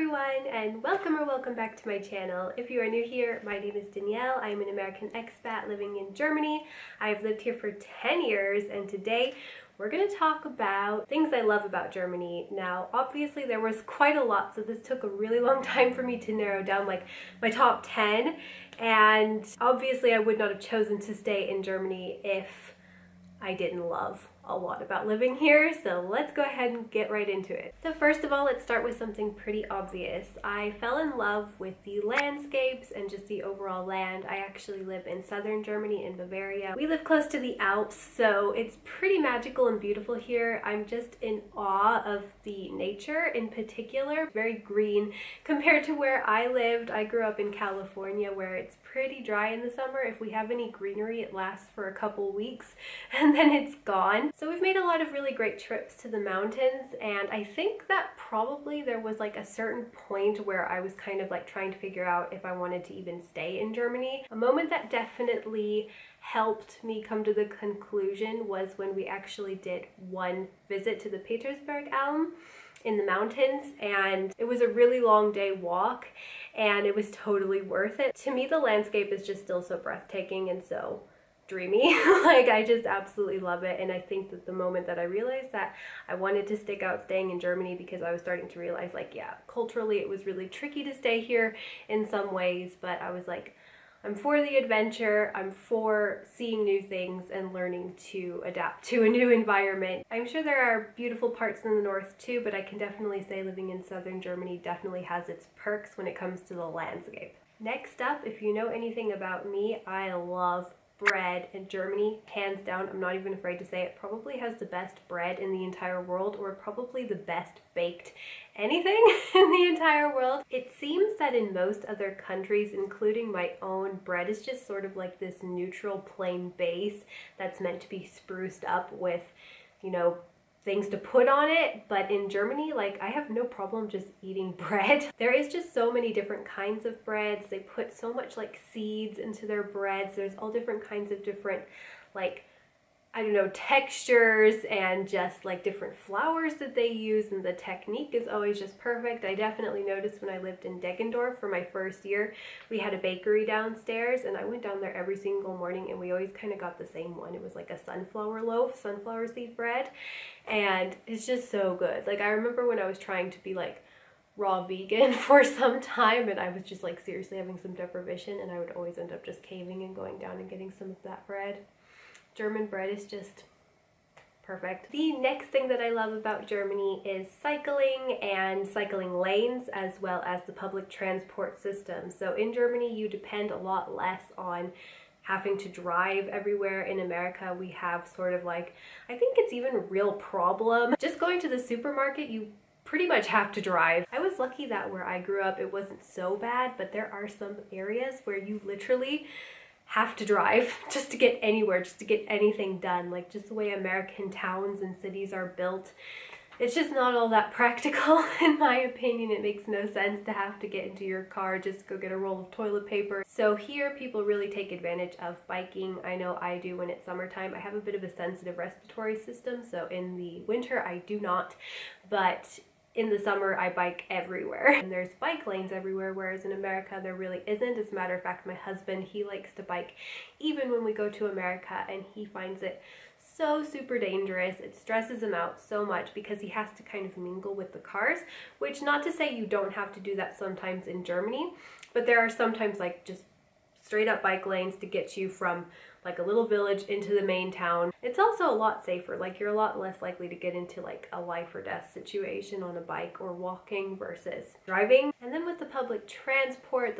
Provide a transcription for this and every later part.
everyone, and welcome or welcome back to my channel. If you are new here, my name is Danielle. I am an American expat living in Germany. I've lived here for 10 years, and today we're going to talk about things I love about Germany. Now, obviously there was quite a lot, so this took a really long time for me to narrow down like my top 10, and obviously I would not have chosen to stay in Germany if I didn't love a lot about living here, so let's go ahead and get right into it. So first of all, let's start with something pretty obvious. I fell in love with the landscapes and just the overall land. I actually live in southern Germany in Bavaria. We live close to the Alps, so it's pretty magical and beautiful here. I'm just in awe of the nature in particular. Very green compared to where I lived. I grew up in California where it's pretty dry in the summer. If we have any greenery, it lasts for a couple weeks and then it's gone. So we've made a lot of really great trips to the mountains, and I think that probably there was like a certain point where I was kind of like trying to figure out if I wanted to even stay in Germany. A moment that definitely helped me come to the conclusion was when we actually did one visit to the Petersberg Alm in the mountains, and it was a really long day walk and it was totally worth it. To me, the landscape is just still so breathtaking and so dreamy. Like, I just absolutely love it, and I think that the moment that I realized that I wanted to stick out staying in Germany, because I was starting to realize, like, yeah, culturally it was really tricky to stay here in some ways, but I was like, I'm for the adventure, I'm for seeing new things and learning to adapt to a new environment. I'm sure there are beautiful parts in the north too, but I can definitely say living in southern Germany definitely has its perks when it comes to the landscape. Next up, if you know anything about me, I love bread, in Germany, hands down, I'm not even afraid to say it, probably has the best bread in the entire world, or probably the best baked anything in the entire world. It seems that in most other countries, including my own, bread is just sort of like this neutral plain base that's meant to be spruced up with, you know, things to put on it. But in Germany, like, I have no problem just eating bread. There is just so many different kinds of breads. They put so much like seeds into their breads. There's all different kinds of different, like, I don't know, textures and just like different flours that they use, and the technique is always just perfect. I definitely noticed when I lived in Deggendorf for my first year, we had a bakery downstairs, and I went down there every single morning and we always kind of got the same one. It was like a sunflower loaf, sunflower seed bread, and it's just so good. Like, I remember when I was trying to be like raw vegan for some time, and I was just like seriously having some deprivation, and I would always end up just caving and going down and getting some of that bread. German bread is just perfect. The next thing that I love about Germany is cycling and cycling lanes, as well as the public transport system. So in Germany, you depend a lot less on having to drive everywhere. In America, we have sort of like, I think it's even a real problem. Just going to the supermarket, you pretty much have to drive. I was lucky that where I grew up, it wasn't so bad, but there are some areas where you literally have to drive just to get anywhere, just to get anything done. Like, just the way American towns and cities are built, it's just not all that practical in my opinion. It makes no sense to have to get into your car just go get a roll of toilet paper. So here people really take advantage of biking. I know I do when it's summertime. I have a bit of a sensitive respiratory system, so in the winter I do not, but in the summer, I bike everywhere, and there's bike lanes everywhere, whereas in America, there really isn't. As a matter of fact, my husband, he likes to bike even when we go to America, and he finds it so super dangerous. It stresses him out so much because he has to kind of mingle with the cars, which, not to say you don't have to do that sometimes in Germany, but there are sometimes like just straight up bike lanes to get you from like a little village into the main town. It's also a lot safer. Like, you're a lot less likely to get into like a life or death situation on a bike or walking versus driving. And then with the public transport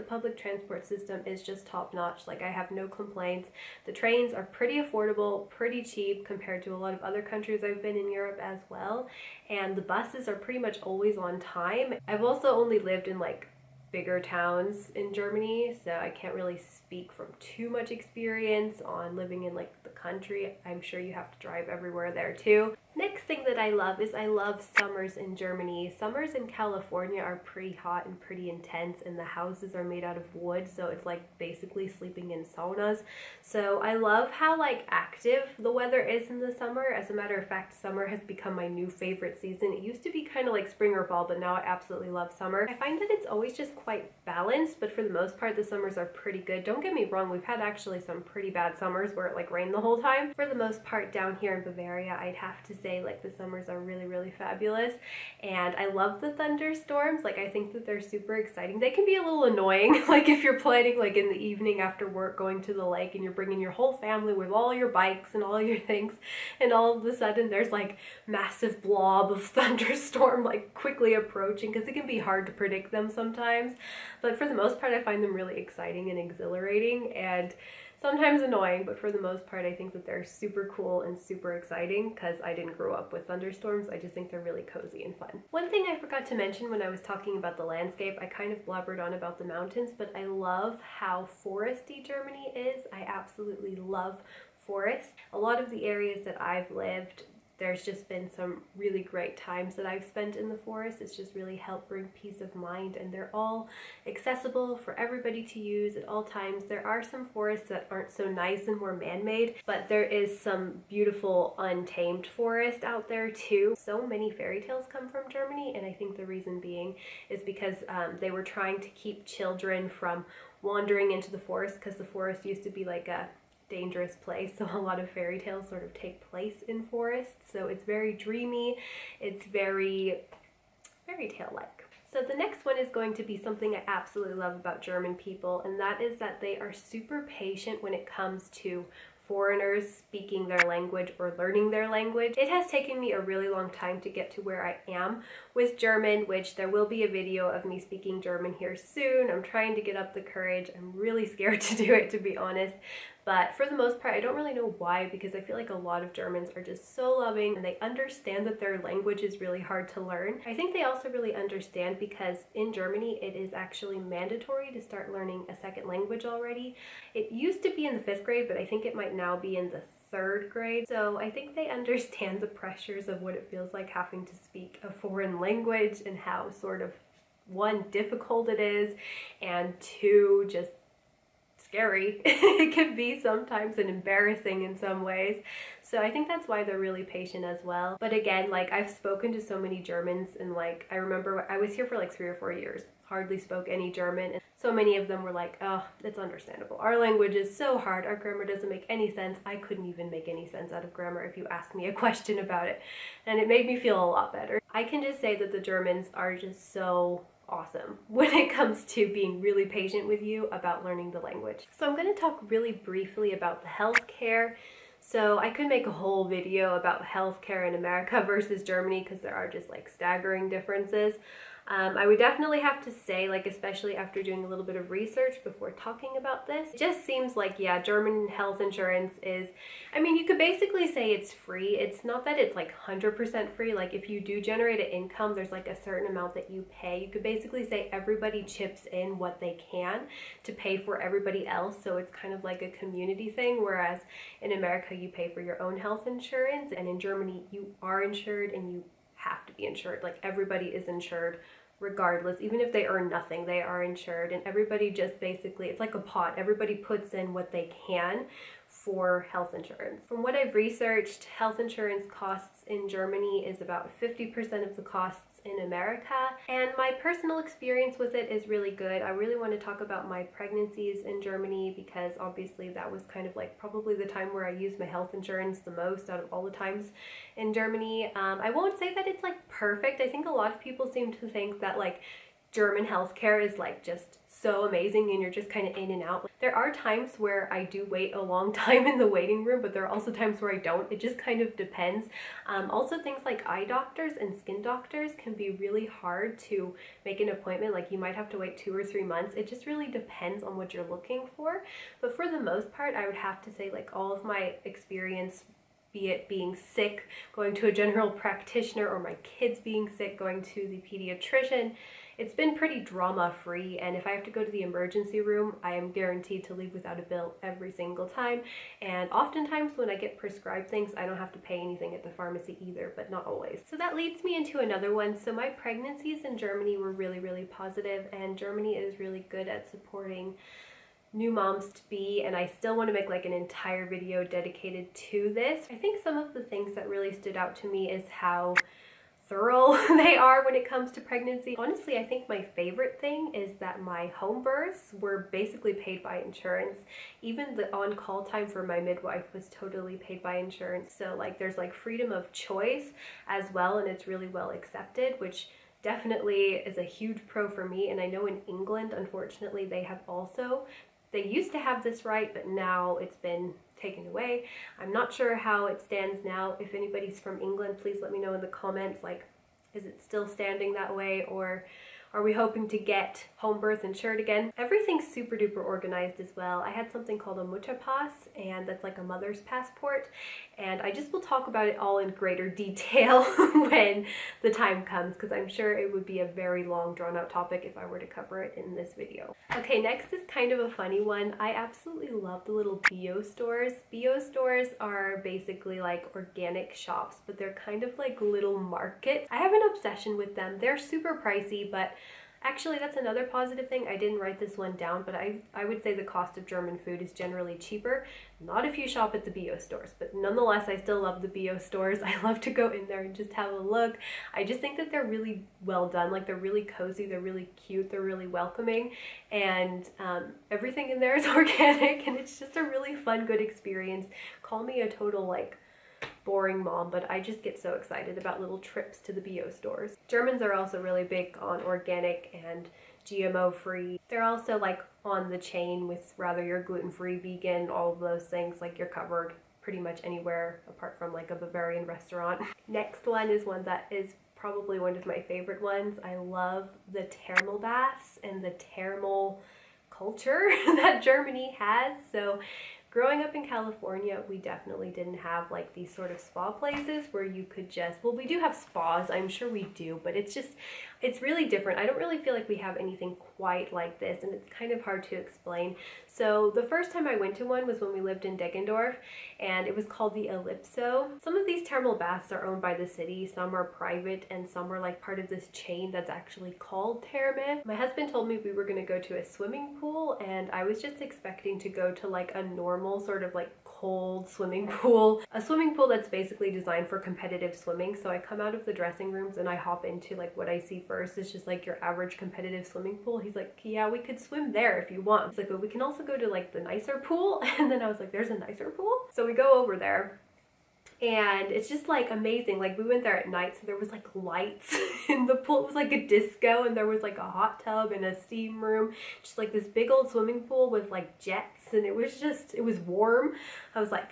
system is just top notch. Like, I have no complaints. The trains are pretty affordable, pretty cheap compared to a lot of other countries I've been in Europe as well. And the buses are pretty much always on time. I've also only lived in like bigger towns in Germany, so I can't really speak from too much experience on living in like the country. I'm sure you have to drive everywhere there too. Next thing that I love is I love summers in Germany. Summers in California are pretty hot and pretty intense, and the houses are made out of wood, so it's like basically sleeping in saunas. So I love how like active the weather is in the summer. As a matter of fact, summer has become my new favorite season. It used to be kind of like spring or fall, but now I absolutely love summer. I find that it's always just quite balanced, but for the most part the summers are pretty good. Don't get me wrong, we've had actually some pretty bad summers where it like rained the whole time. For the most part down here in Bavaria, I'd have to say like the summers are really fabulous, and I love the thunderstorms. Like I think that they're super exciting. They can be a little annoying like if you're planning like in the evening after work going to the lake and you're bringing your whole family with all your bikes and all your things, and all of a sudden there's like massive blob of thunderstorm like quickly approaching, because it can be hard to predict them sometimes. But for the most part I find them really exciting and exhilarating, and sometimes annoying, but for the most part I think that they're super cool and super exciting because I didn't grow up with thunderstorms. I just think they're really cozy and fun. One thing I forgot to mention when I was talking about the landscape, I kind of blabbered on about the mountains, but I love how foresty Germany is. I absolutely love forests. A lot of the areas that I've lived, there's just been some really great times that I've spent in the forest. It's just really helped bring peace of mind, and they're all accessible for everybody to use at all times. There are some forests that aren't so nice and more man-made, but there is some beautiful untamed forest out there too. So many fairy tales come from Germany, and I think the reason being is because they were trying to keep children from wandering into the forest, because the forest used to be like a dangerous place, so a lot of fairy tales sort of take place in forests. So it's very dreamy, it's very fairy tale like. So the next one is going to be something I absolutely love about German people, and that is that they are super patient when it comes to foreigners speaking their language or learning their language. It has taken me a really long time to get to where I am with German, which there will be a video of me speaking German here soon. I'm trying to get up the courage. I'm really scared to do it, to be honest. But for the most part, I don't really know why, because I feel like a lot of Germans are just so loving and they understand that their language is really hard to learn. I think they also really understand because in Germany it is actually mandatory to start learning a second language already. It used to be in the 5th grade, but I think it might now be in the 3rd grade. So I think they understand the pressures of what it feels like having to speak a foreign language, and how sort of, one, difficult it is, and two, just scary it can be sometimes, and embarrassing in some ways. So I think that's why they're really patient as well. But again, like I've spoken to so many Germans, and like I remember I was here for like 3 or 4 years, hardly spoke any German, and so many of them were like, oh, that's understandable. Our language is so hard, our grammar doesn't make any sense. I couldn't even make any sense out of grammar if you asked me a question about it. And it made me feel a lot better. I can just say that the Germans are just so awesome when it comes to being really patient with you about learning the language. So I'm going to talk really briefly about the healthcare. So I could make a whole video about healthcare in America versus Germany, because there are just like staggering differences. I would definitely have to say, like, especially after doing a little bit of research before talking about this, it just seems like, yeah, German health insurance is, I mean, you could basically say it's free. It's not that it's like 100% free. Like if you do generate an income, there's like a certain amount that you pay. You could basically say everybody chips in what they can to pay for everybody else. So it's kind of like a community thing, whereas in America you pay for your own health insurance, and in Germany you are insured and you have to be insured. Like everybody is insured regardless. Even if they earn nothing, they are insured, and everybody just basically, it's like a pot. Everybody puts in what they can for health insurance. From what I've researched, health insurance costs in Germany is about 50% of the costs in America, and my personal experience with it is really good. I really want to talk about my pregnancies in Germany, because obviously that was kind of like probably the time where I used my health insurance the most out of all the times in Germany. I won't say that it's like perfect. I think a lot of people seem to think that like German healthcare is like just so amazing and you're just kind of in and out. There are times where I do wait a long time in the waiting room, but there are also times where I don't. It just kind of depends. Also things like eye doctors and skin doctors can be really hard to make an appointment. Like you might have to wait 2 or 3 months. It just really depends on what you're looking for. But for the most part, I would have to say like all of my experience, be it being sick, going to a general practitioner, or my kids being sick, going to the pediatrician, it's been pretty drama free, and if I have to go to the emergency room, I am guaranteed to leave without a bill every single time. And oftentimes when I get prescribed things, I don't have to pay anything at the pharmacy either, but not always. So that leads me into another one. So my pregnancies in Germany were really positive, and Germany is really good at supporting new moms to be, and I still want to make like an entire video dedicated to this. I think some of the things that really stood out to me is how thorough they are when it comes to pregnancy. Honestly, I think my favorite thing is that my home births were basically paid by insurance. Even the on-call time for my midwife was totally paid by insurance. So like there's like freedom of choice as well, and it's really well accepted, which definitely is a huge pro for me. And I know in England, unfortunately, they used to have this right, but now it's been taken away. I'm not sure how it stands now. If anybody's from England, please let me know in the comments, like, is it still standing that way, or are we hoping to get home birth insured again? Everything's super duper organized as well. I had something called a Mutterpass, and that's like a mother's passport, and I just will talk about it all in greater detail when the time comes, because I'm sure it would be a very long drawn out topic if I were to cover it in this video. Okay, next is kind of a funny one. I absolutely love the little bio stores. Bio stores are basically like organic shops, but they're kind of like little markets. I have an obsession with them. They're super pricey, but actually that's another positive thing. I didn't write this one down, but I would say the cost of German food is generally cheaper. Not if you shop at the bio stores, but nonetheless, I still love the bio stores. I love to go in there and just have a look. I just think that they're really well done. Like, they're really cozy, they're really cute, they're really welcoming, and everything in there is organic, and it's just a really fun, good experience. Call me a total like boring mom, but I just get so excited about little trips to the bio stores. Germans are also really big on organic and GMO free. They're also like on the chain with rather you're gluten-free, vegan, all of those things. Like, you're covered pretty much anywhere apart from like a Bavarian restaurant. Next one is one that is probably one of my favorite ones. I love the thermal baths and the thermal culture that Germany has. So growing up in California, we definitely didn't have like these sort of spa places where you could just, well, we do have spas, I'm sure we do, but it's really different. I don't really feel like we have anything quite like this, and it's kind of hard to explain. So the first time I went to one was when we lived in Deggendorf, and it was called the Ellipso. Some of these thermal baths are owned by the city, some are private, and some are like part of this chain that's actually called Therme. My husband told me we were gonna go to a swimming pool, and I was just expecting to go to like a normal sort of like cold swimming pool, a swimming pool that's basically designed for competitive swimming. So I come out of the dressing rooms and I hop into like what I see first is just like your average competitive swimming pool. He's like, yeah, we could swim there if you want. It's like, but we can also go to like the nicer pool. And then I was like, there's a nicer pool? So we go over there, and it's just like amazing. Like, we went there at night, so there was like lights in the pool. It was like a disco, and there was like a hot tub and a steam room, just like this big old swimming pool with like jets, and it was warm. I was like,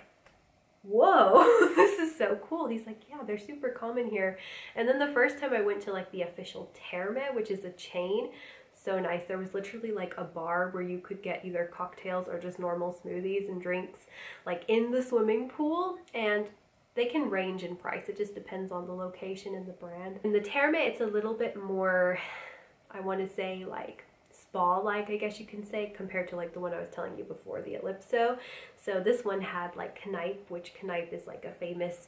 whoa, this is so cool. He's like, yeah, they're super common here. And then the first time I went to like the official Therme, which is a chain, so nice. There was literally like a bar where you could get either cocktails or just normal smoothies and drinks like in the swimming pool, and they can range in price. It just depends on the location and the brand. In the Therme, it's a little bit more, I want to say like spa-like, I guess you can say, compared to like the one I was telling you before, the Ellipso. So this one had like Kneipp, which Kneipp is like a famous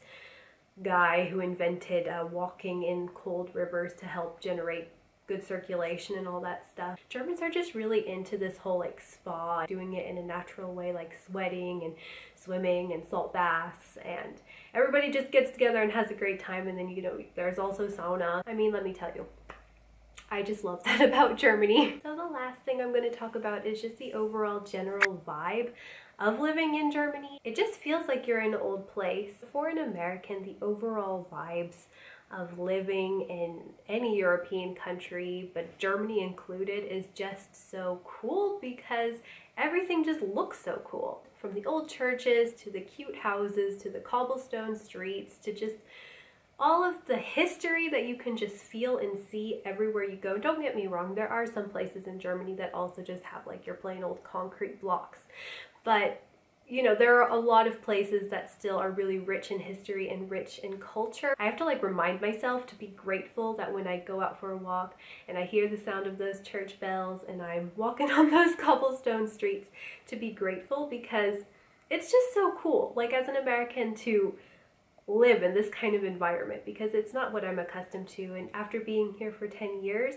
guy who invented walking in cold rivers to help generate good circulation and all that stuff. Germans are just really into this whole like spa, doing it in a natural way, like sweating and swimming and salt baths, and everybody just gets together and has a great time. And then, you know, there's also sauna. I mean, let me tell you, I just love that about Germany. So the last thing I'm going to talk about is just the overall general vibe of living in Germany. It just feels like you're in an old place. For an American, the overall vibes of living in any European country, but Germany included, is just so cool because everything just looks so cool. From the old churches to the cute houses to the cobblestone streets to just all of the history that you can just feel and see everywhere you go. Don't get me wrong, there are some places in Germany that also just have like your plain old concrete blocks, but you know, there are a lot of places that still are really rich in history and rich in culture. I have to like remind myself to be grateful that when I go out for a walk and I hear the sound of those church bells and I'm walking on those cobblestone streets, to be grateful, because it's just so cool, like as an American, to live in this kind of environment, because it's not what I'm accustomed to. And after being here for 10 years,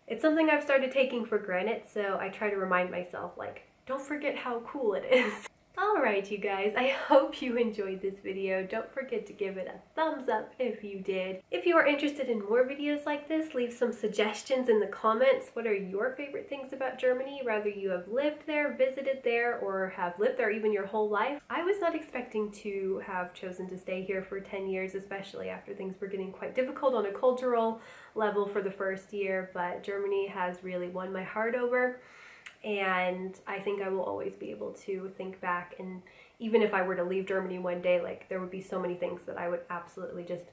it's something I've started taking for granted, so I try to remind myself, like, don't forget how cool it is. Alright you guys, I hope you enjoyed this video. Don't forget to give it a thumbs up if you did. If you are interested in more videos like this, leave some suggestions in the comments. What are your favorite things about Germany, whether you have lived there, visited there, or have lived there even your whole life? I was not expecting to have chosen to stay here for 10 years, especially after things were getting quite difficult on a cultural level for the first year, but Germany has really won my heart over. And I think I will always be able to think back, and even if I were to leave Germany one day, like, there would be so many things that I would absolutely just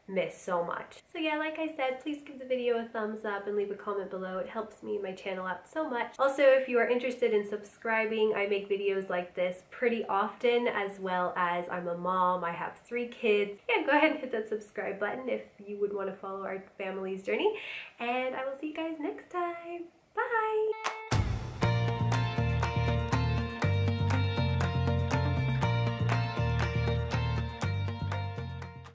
miss so much. So yeah, like I said, please give the video a thumbs up and leave a comment below. It helps me and my channel out so much. Also, if you are interested in subscribing, I make videos like this pretty often, as well as I'm a mom, I have 3 kids. Yeah, go ahead and hit that subscribe button if you would want to follow our family's journey, and I will see you guys next time. Bye!